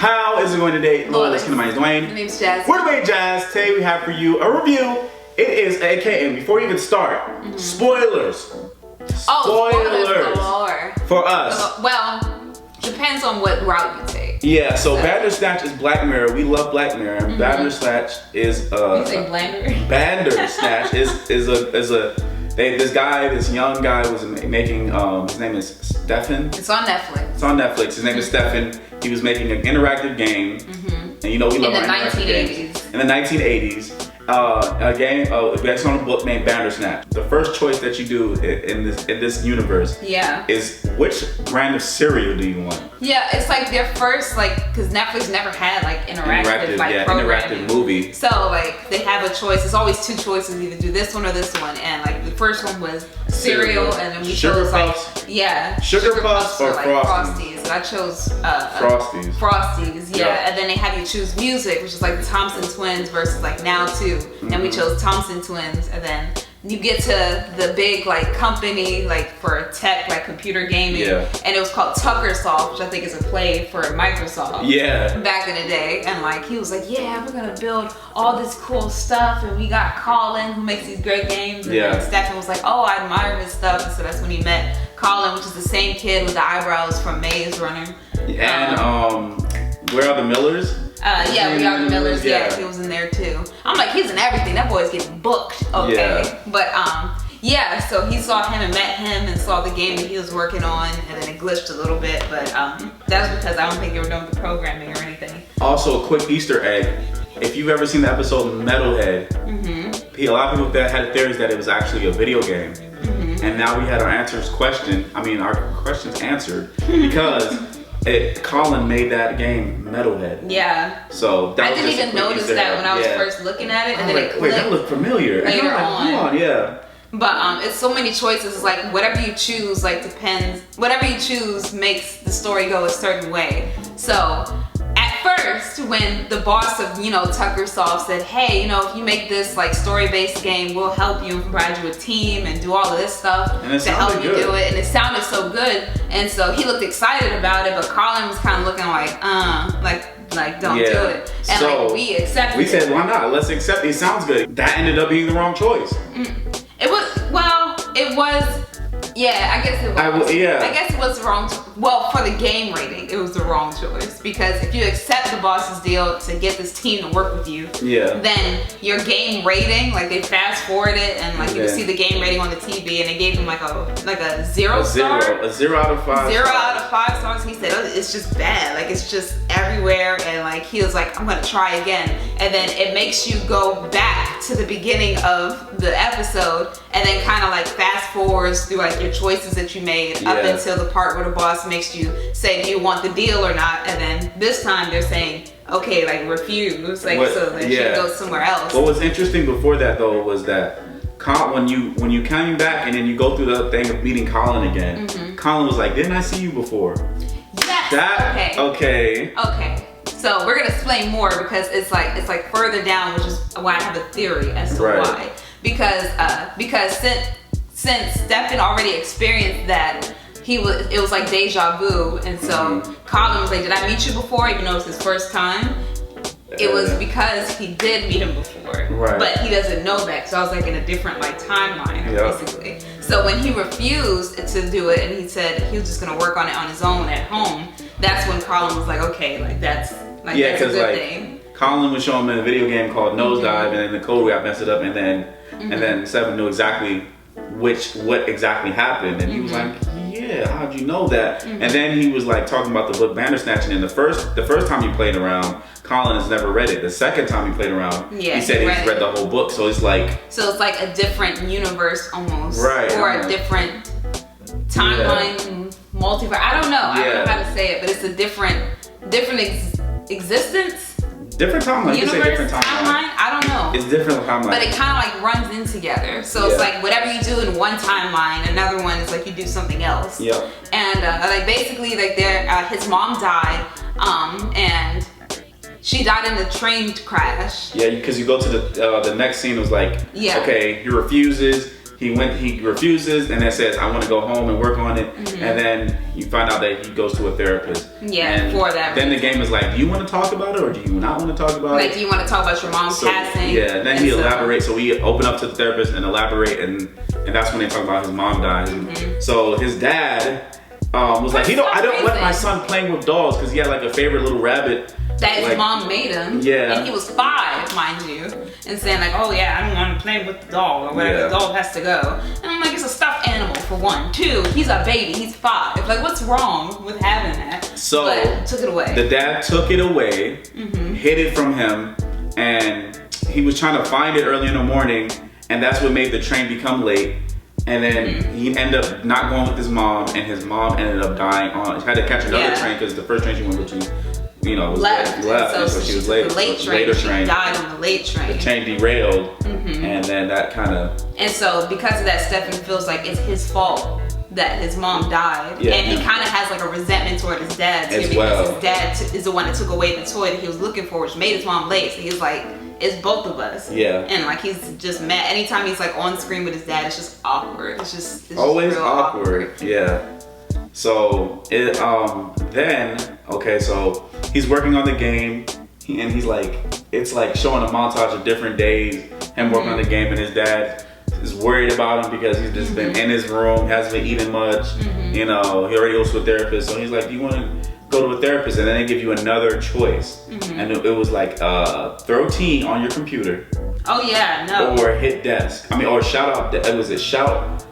How is it going today? Loyalist, my name is Dwayne. My name's Jazz. We're Dwayne Jazz. Today we have for you a review. It is AKA, and before you can start, spoilers. Spoilers galore. For us. Well, depends on what route you take. Yeah, so Bandersnatch is Black Mirror. We love Black Mirror. Bandersnatch is You say Blander? Bandersnatch this young guy was making his name is Stefan. It's on Netflix. It's on Netflix. His name is Stefan. He was making an interactive game. And you know we love our interactive games. In the 1980s. A game based on a book named Bandersnatch. The first choice that you do in this universe is which brand of cereal do you want? Yeah, it's like their first because Netflix never had interactive interactive movie. So they have a choice. It's always two choices, either do this one or this one. And the first one was cereal, and then we chose Sugar Puffs or Frosties. And I chose Frosties. Frosties, yeah. And then they have you choose music, which is like the Thompson Twins versus Now Too. And we chose Thompson Twins, and then you get to the big company for tech computer gaming, and it was called Tuckersoft, which I think is a play for Microsoft. Yeah. Back in the day, and he was like, yeah, we're gonna build all this cool stuff, and we got Colin who makes these great games, and then Stefan was like, oh, I admire his stuff, and so that's when he met Colin, which is the same kid with the eyebrows from Maze Runner. And Where Are the Millers? We Are the Millers. Yeah, he was in there too. I'm like, he's in everything. That boy's getting booked. Okay, but so he saw him and met him and saw the game that he was working on, and then it glitched a little bit. But that was because I don't think they were done with the programming or anything. Also, a quick Easter egg: if you've ever seen the episode Metalhead, a lot of people that had theories that it was actually a video game, and now we had our questions answered because. Colin made that game Metalhead. Yeah. So that I didn't even notice that when I was first looking at it, and then it clicked. Wait, that looked familiar. Later on. Yeah. But it's so many choices. It's whatever you choose, depends. Whatever you choose makes the story go a certain way. So at first, when the boss of Tuckersoft said, hey, if you make this story-based game, we'll help you and provide you a team and do all of this stuff to help you do it. And it sounded so good, and so he looked excited about it. But Colin was kind of looking don't do it. And so we accepted it. We said, why not? Let's accept it. It sounds good. That ended up being the wrong choice. It was. Yeah, I guess it was. I guess it was the wrong. Well, for the game rating, it was the wrong choice, because if you accept the boss's deal to get this team to work with you, then your game rating, they fast forward it, and you can see the game rating on the TV, and they gave him a 0 star, a 0 out of 5, 0 out of 5 stars. He said, oh, it's just bad, it's just everywhere, and he was like, I'm gonna try again, and then it makes you go back to the beginning of the episode, and then kind of fast forwards through your choices that you made up until the part where the boss makes you say, do you want the deal or not? And then this time they're saying, okay, refuse, so that she goes somewhere else. What was interesting before that though was that when you came back and then you go through the thing of meeting Colin again, Colin was like, didn't I see you before? Yes. Okay. So we're gonna explain more, because it's further down, which is why I have a theory as to why. Because since Stefan already experienced that, it was like deja vu, and so Colin was like, did I meet you before, even though it was his first time? It was because he did meet him before, but he doesn't know that, so I was in a different timeline, basically. So when he refused to do it, and he said he was just gonna work on it on his own at home, that's when Colin was like, okay, that's a good thing. Colin was showing him in a video game called Nosedive, and then the code got messed up, and then Seven knew exactly what exactly happened, and he was like, yeah, how'd you know that? And then he was talking about the book Bandersnatch, and then the first time he played around, Colin has never read it. The second time he played around, he said he's read the whole book, so it's a different universe almost, or a different timeline, multiverse. I don't know. I don't know how to say it, but it's a different existence. Different timeline. Universe, different timeline. I don't know. It's different timeline. But it kind of runs in together. So it's whatever you do in one timeline, another one is you do something else. Yep. And basically his mom died, and she died in a train crash. Yeah, because you go to the next scene, it was okay, he refuses. he refuses and then says, I want to go home and work on it. And then you find out that he goes to a therapist. Yeah, and for that then reason. the game is like, do you want to talk about it or do you not want to talk about it? Like, do you want to talk about your mom passing? Yeah, and then he elaborates. So we open up to the therapist and elaborate, and that's when they talk about his mom dying. So his dad was like, I don't let my son playing with dolls because he had like a favorite little rabbit. That his mom made him. Yeah. And he was 5, mind you. And saying like, oh yeah, I don't want to play with the doll or whatever. The doll has to go. And I'm like, it's a stuffed animal for 1. 2, he's a baby. He's 5. Like, what's wrong with having that? So but took it away. The dad took it away, hid it from him, and he was trying to find it early in the morning, and that's what made the train become late. And then he ended up not going with his mom, and his mom ended up dying he had to catch another train because the first train she went with, was left. So she was late. The late train. Later she train. died on the late train. The train derailed, and then that kind of. And so because of that, Stephen feels like it's his fault that his mom died, and he kind of has like a resentment toward his dad too, because his dad is the one that took away the toy that he was looking for, which made his mom late. So he's like, it's both of us. Yeah. And like he's just mad. Anytime he's like on screen with his dad, it's just awkward. It's always just awkward. Yeah. So it so he's working on the game, and he's like, it's like showing a montage of different days, him working on the game, and his dad is worried about him because he's just been in his room, hasn't been eating much. He already goes to a therapist, so he's like, do you want to go to a therapist? And then they give you another choice, and it was like throw T on your computer. Oh yeah, no. Or hit desk. Or shout out. It was a shout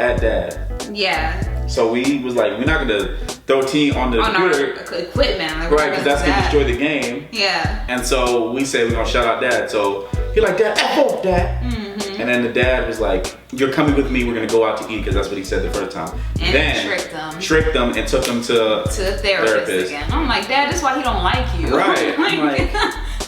at dad. Yeah. So we was like, we're not gonna throw T on the computer. Our equipment, like, right? Because that's gonna destroy the game. Yeah. And so we said we're gonna shout out dad. So he like, Dad, F off, Dad. And then the dad was like, you're coming with me, we're gonna go out to eat, because that's what he said the first time. And then tricked them and took them to the therapist again. I'm like, Dad, that's why he don't like you. Right. like,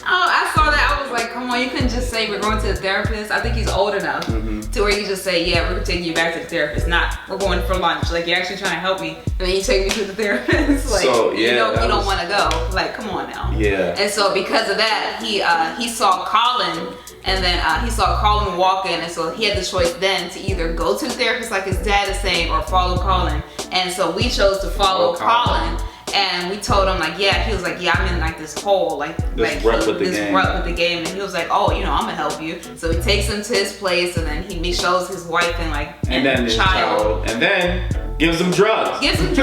I saw that. I was like, come on, you couldn't just say we're going to the therapist. I think he's old enough to where you just say, yeah, we're taking you back to the therapist. Not, we're going for lunch. Like, you're actually trying to help me, and then you take me to the therapist. Like, so, yeah, you don't want to go. Like, come on now. Yeah. And so because of that, he saw Colin. And then he saw Colin walk in, and so he had the choice then to either go to the therapist like his dad is saying, or follow Colin. And so we chose to follow Colin. And we told him like, yeah, he was like, yeah, I'm in like this hole, this rut with the game. And he was like, oh, I'm gonna help you. So he takes him to his place, and then he shows his wife and then his child, and then gives him drugs. Gives him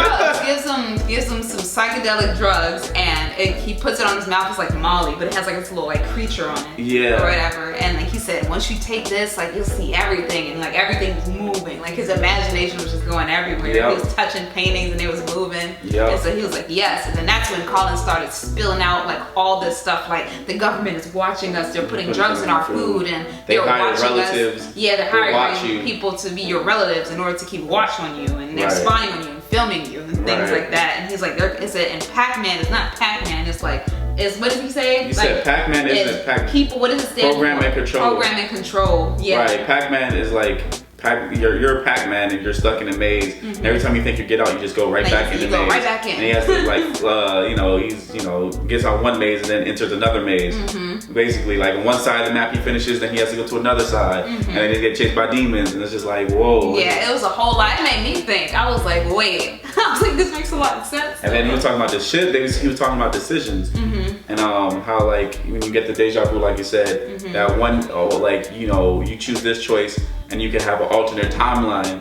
some psychedelic drugs, and he puts it on his mouth. It's like Molly, but it has like this little like creature on it, or whatever. And like he said, once you take this, like you'll see everything, and like everything was moving. Like his imagination was just going everywhere. He was touching paintings, and it was moving. And so he was like, yes. And then that's when Colin started spilling out like all this stuff. Like, the government is watching us. They're putting drugs in our food, and they're watching relatives. Yeah, they're hiring people to be your relatives in order to keep watch on you, and they're spying on you and filming you and things like that. And he's like, and Pac-Man is not Pac-Man. It's like, what did he say? You said Pac-Man isn't Pac-Man. People, what does it stand for? Program and control. Program and control. Yeah. Right. Pac-Man is like, you're Pac-Man, and you're stuck in a maze. And every time you think you get out, you just go right back in the maze. You go right back in. And he has to like, gets out one maze and then enters another maze. Basically, like on one side of the map he finishes, then he has to go to another side, and then he gets chased by demons, and it's just like, whoa. Yeah, it was a whole lot. It made me think. I was like, wait. I was like, this makes a lot of sense. And then he was talking about this shit. He was talking about decisions, and how like when you get the deja vu, like you said, that one, you choose this choice, and you can have an alternate timeline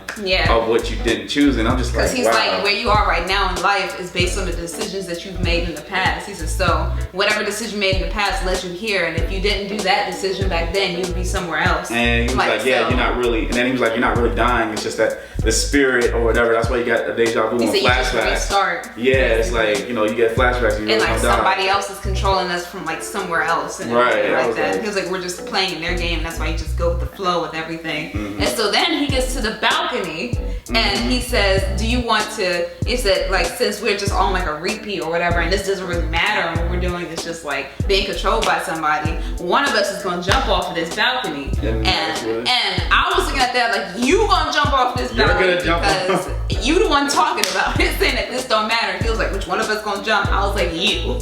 of what you didn't choose. And I'm just like, because he's like, where you are right now in life is based on the decisions that you've made in the past. He says, so whatever decision you made in the past led you here, and if you didn't do that decision back then, you'd be somewhere else. And he was like, you're not really, and then he was like, you're not really dying, it's just that the spirit or whatever, that's why you got a deja vu and flashbacks. Restart. Yeah, it's like, you get flashbacks and like somebody else is controlling us from like somewhere else. And right. Like that. He was like, we're just playing their game, that's why you just go with the flow with everything. And so then he gets to the balcony, and he says, do you want to, he said, like, since we're just on like a repeat or whatever, and this doesn't really matter, and what we're doing is just like being controlled by somebody, one of us is gonna jump off of this balcony. And I was looking at that like, you gonna jump off this balcony because you the one talking about it, saying that this don't matter. He was like, which one of us gonna jump? I was like, you.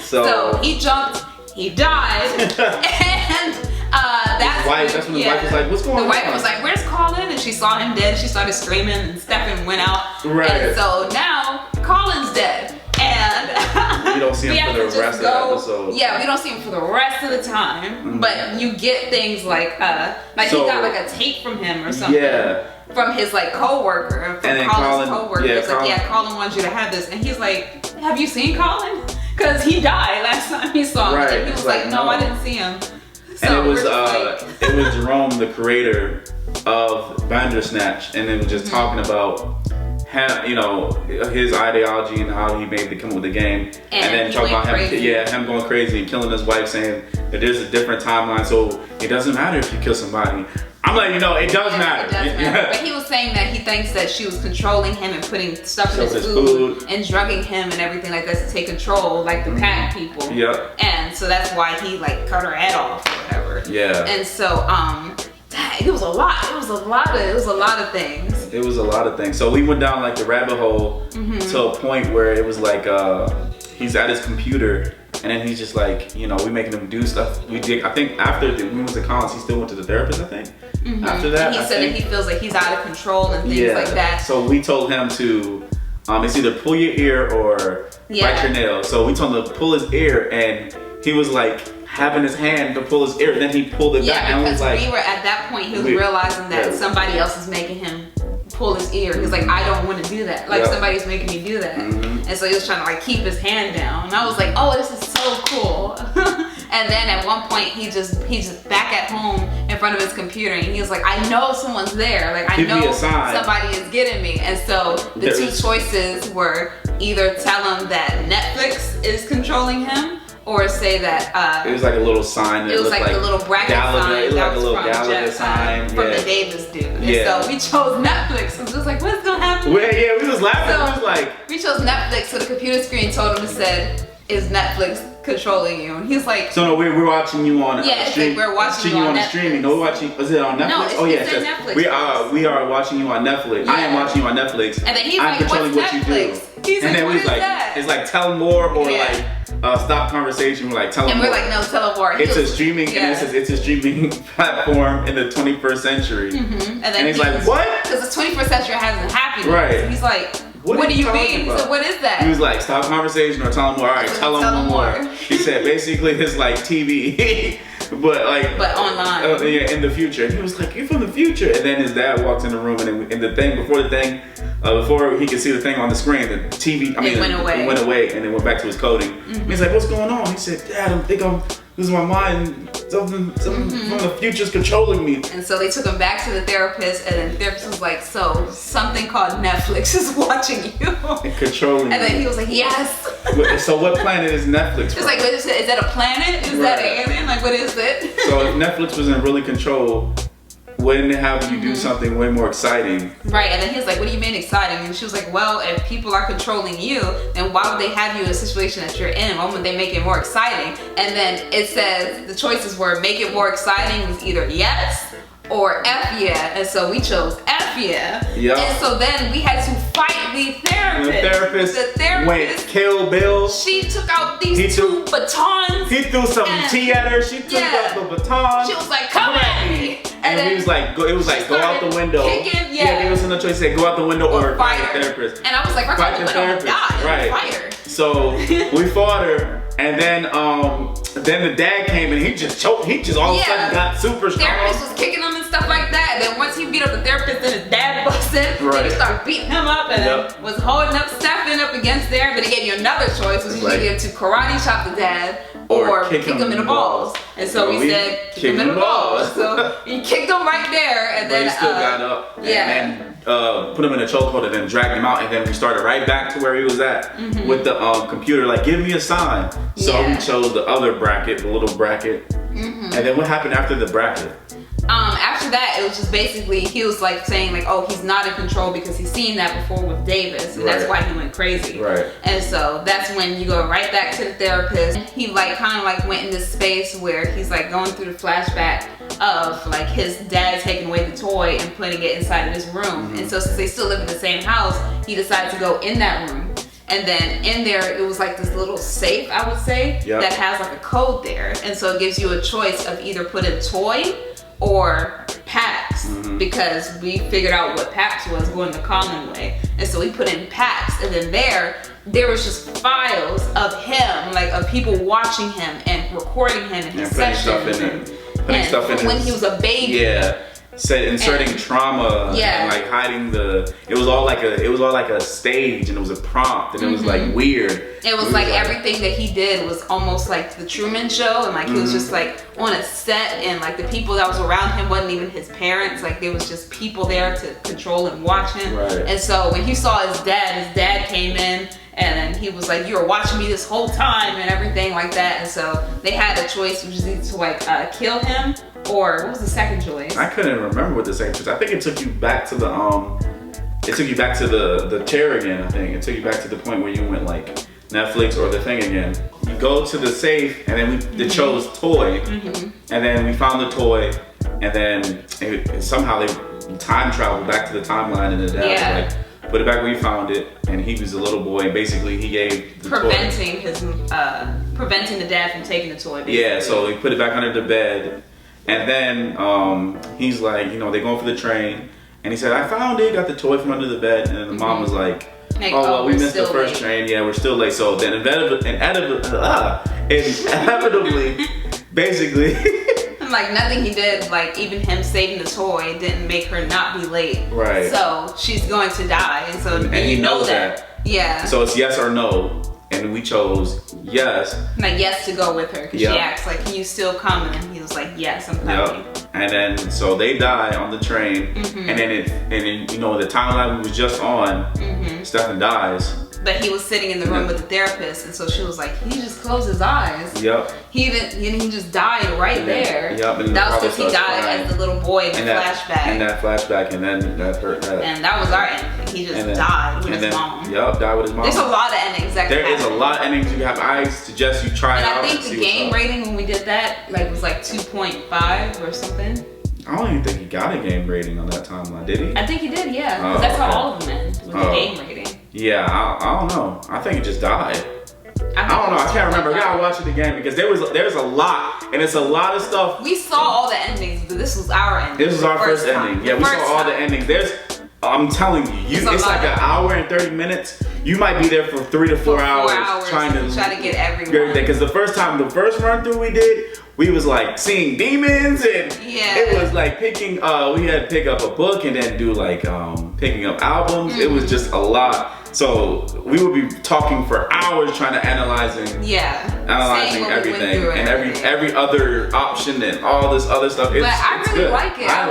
so he jumped, he died, and that's wife. That's when the wife was like, "What's going on?" The wife was like, "Where's Colin?" And she saw him dead. She started screaming, and Stefan went out. Right. And so now Colin's dead, and we don't see him for the rest of the episode. Yeah, we don't see him for the rest of the time. Mm-hmm. But you get things like he got like a tape from him or something. Yeah. From his like coworker, from Colin's coworker. Yeah, He's like, Colin wants you to have this, and he's like, "Have you seen Colin? Because he died last time he saw him." Right. And he was like, "No, I didn't see him." So and it was it was Jerome, the creator of Bandersnatch, and it was just talking about him, you know, his ideology and how he made to come up with the game, and then talking about him going crazy and killing his wife, saying that there's a different timeline, so it doesn't matter if you kill somebody. I'm like, you know, it does matter. It does matter. But he was saying that he thinks that she was controlling him and putting stuff in his food and drugging him and everything like that to take control, like the pack people. Yep. And so that's why he like cut her head off or whatever. Yeah. And so it was a lot. It was a lot of things. It was a lot of things. So we went down like the rabbit hole to a point where it was like he's at his computer. And then he's just like, you know, we making him do stuff. We did. I think after we went to college, he still went to the therapist. I think. After that, and he said that he feels like he's out of control and things like that. So we told him to, it's either pull your ear or bite your nail. So we told him to pull his ear, and he was like having his hand to pull his ear. And then he pulled it back, and was like, we were at that point. He was realizing that somebody else is making him pull his ear. He's like, I don't want to do that. Like somebody's making me do that. And so he was trying to like keep his hand down. And I was like, oh, this is so cool. And then at one point he's just back at home in front of his computer, and he was like, I know someone's there. Like I know somebody is getting me. And so the two choices were either tell him that Netflix is controlling him, or say that it was like a little sign. It was like the little bracket sign. It was like a little Gallagher sign from the Davis dude. And so we chose Netflix. It was just like, what's gonna happen? Well, yeah, we was laughing. So, we was like, we chose Netflix. So the computer screen told him, it said, "Is Netflix controlling you?" And he's like, "So no, we're watching you on stream. We're watching you on Netflix. Streaming. No, we're watching. Was it on Netflix? No, oh yeah, it said Netflix. We are watching you on Netflix. Yeah. I am watching you on Netflix. And then he's I'm like, controlling what's what Netflix? you do. He's and then what we was like, that? It's like tell more or like stop conversation. We're like tell more. And we're like, no, tell more. It's a streaming. And it's a streaming platform in the 21st century. And then he's like, what? Because the 21st century hasn't happened. Right. So he's like, what do you mean? So what is that? He was like, stop conversation or tell him more. All right, tell him more. He said basically his like TV, but online. In the future. And he was like, you're from the future. And then his dad walks in the room, and the thing before he could see the thing on the screen, the TV. It went away, and it went back to his coding. And he's like, what's going on? He said, Dad, I think I'm losing my mind. Something from the future's controlling me. And so they took him back to the therapist, and then the therapist was like, so something called Netflix is watching you. And controlling And then he was like, yes. So what planet is Netflix from? It's like, is that a planet? Is that an alien? Like, what is it? So if Netflix was in really control, wouldn't it have you do something way more exciting? Right, and then he was like, what do you mean exciting? And she was like, well, if people are controlling you, then why would they have you in a situation that you're in? Why would they make it more exciting? And then it says the choices were make it more exciting was either yes or F yeah. And so we chose F yeah. Yep. And so then we had to fight the therapist. The therapist went Kill Bill. She took out these two batons. He threw some tea at her. She took out the baton. She was like, come at me. And he was like, go out the window. Kicking, there was no choice. He said, go out the window or fight the therapist. And I was like, we're going to die. Right. Fight her. So we fought her, and then the dad came and he just choked. He just all of a sudden got super strong. The therapist was kicking him and stuff like that. And then once he beat up the therapist, then his dad busted. Then he started beating him up and then was holding up Stefan up against there. But he gave you another choice, which was either to karate chop the dad or kick him in the balls. And so we said, kick him in the balls. So he kicked him right there, and then he still got up. And put him in a chokehold, and then dragged him out, and then we started right back to where he was at with the computer, like, give me a sign. So we chose the other bracket, the little bracket. And then what happened after the bracket? After that, it was just basically, he was like saying like, oh, he's not in control because he's seen that before with Davis, and that's why he went crazy. And so that's when you go right back to the therapist. He like kind of like went in this space where he's like going through the flashback of like his dad taking away the toy and putting it inside of his room. And so since they still live in the same house, he decided to go in that room. And then in there, it was like this little safe, I would say, that has like a code there. And so it gives you a choice of either put a toy or packs, because we figured out what packs was going the common way, and so we put in packs, and then there was just files of him, like of people watching him and recording him in his sessions putting stuff in when he was a baby. Yeah. Inserting trauma and like hiding it was all like a stage, and it was a prompt, and it was like weird. It was like everything that he did was almost like the Truman Show, and like he was just like on a set, and like the people that was around him wasn't even his parents, like there was just people there to control and watch him. Right. And so when he saw his dad came in, and he was like, you were watching me this whole time and everything like that. And so they had a choice, which is either to like kill him, or what was the second choice? I couldn't remember what the second choice. I think it took you back to the the chair again. I think it took you back to the point where you went like Netflix or the thing again. You go to the safe, and then they chose toy, and then we found the toy, and then somehow they time traveled back to the timeline, and the dad was like, put it back where you found it, and he was a little boy, and basically he gave the preventing toy. Preventing the dad from taking the toy, basically. Yeah, so he put it back under the bed, and then he's like, they're going for the train, and he said, I found it, got the toy from under the bed, and then the mom was like, oh, well, we missed the first train, yeah, we're still late, so then inevitably, basically, like nothing he did, like even him saving the toy didn't make her not be late. Right. So she's going to die, and so and he knows that. Yeah. So it's yes or no, and we chose yes. Like yes to go with her, because she asked like, "Can you still come?" And he was like, "Yes, I'm coming." And then so they die on the train, and then the timeline we was just on, Stefan dies. But he was sitting in the room with the therapist, and so she was like, he just closed his eyes. Yep. He just died right there. Yep. And that was because he died as the little boy in the flashback. And that flashback, and then that hurt. And that was our ending. He just died with his mom. Yep, died with his mom. There's a lot of endings that There is a lot of endings you have. I suggest you try it out. And I think the game rating when we did that was like 2.5 or something. I don't even think he got a game rating on that timeline, did he? I think he did, yeah. Because that's how all of them end, with the game rating. Yeah, I don't know. I think he just died. I don't know. I can't remember. I gotta watch it again, because there's a lot, and it's a lot of stuff. We saw all the endings, but this was our ending. This was our first ending. Yeah, we saw all the endings. I'm telling you, it's like an hour and 30 minutes. You might be there for 3 to 4 hours trying to get everything. Because the first run through we did, we was like seeing demons, and it was like picking. We had to pick up a book and then do like picking up albums. It was just a lot. So we would be talking for hours trying to analyzing everything and every other option and all this other stuff. But I really like it. I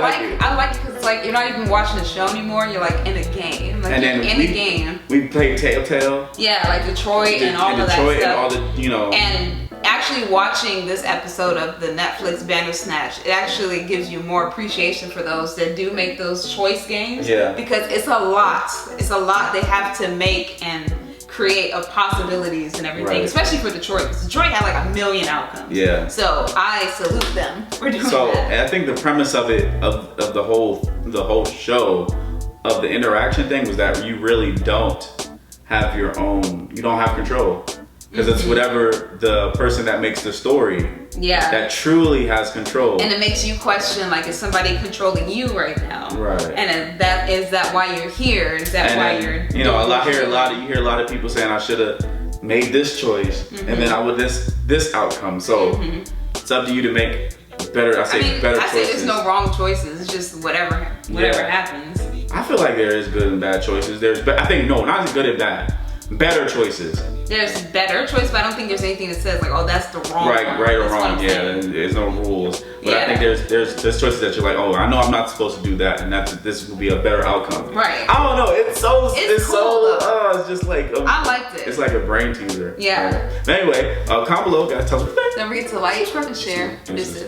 like it because it's like you're not even watching a show anymore. You're like in a game. Like you're in a game. We played Telltale. Yeah, like Detroit and all of that stuff. And all the And actually watching this episode of the Netflix Bandersnatch, it actually gives you more appreciation for those that do make those choice games. Yeah. Because it's a lot. It's a lot they have to make and create of possibilities and everything, especially for Detroit, because Detroit had like 1 million outcomes. Yeah. So I salute them for doing that. So I think the premise of it, of the whole show, of the interaction thing, was that you really don't have you don't have control. Because it's whatever the person that makes the story that truly has control. And it makes you question, like, is somebody controlling you right now? Right. And is that why you're here? Is that why you're you hear a lot of people saying I should have made this choice and then I would this outcome. So it's up to you to make better choices. I say there's no wrong choices. It's just whatever happens. I feel like there is good and bad choices. I think not good and bad. Better choices. There's better choice, but I don't think there's anything that says like, oh, that's the wrong one. Right or wrong. Yeah, there's no rules. But I think there's choices that you're like, oh, I know I'm not supposed to do that, and this will be a better outcome. Right. I don't know. It's cool, it's just like I liked it. It's like a brain teaser. Yeah. But anyway, comment below, guys. Tell us what you think. Don't forget to like, and share. This is.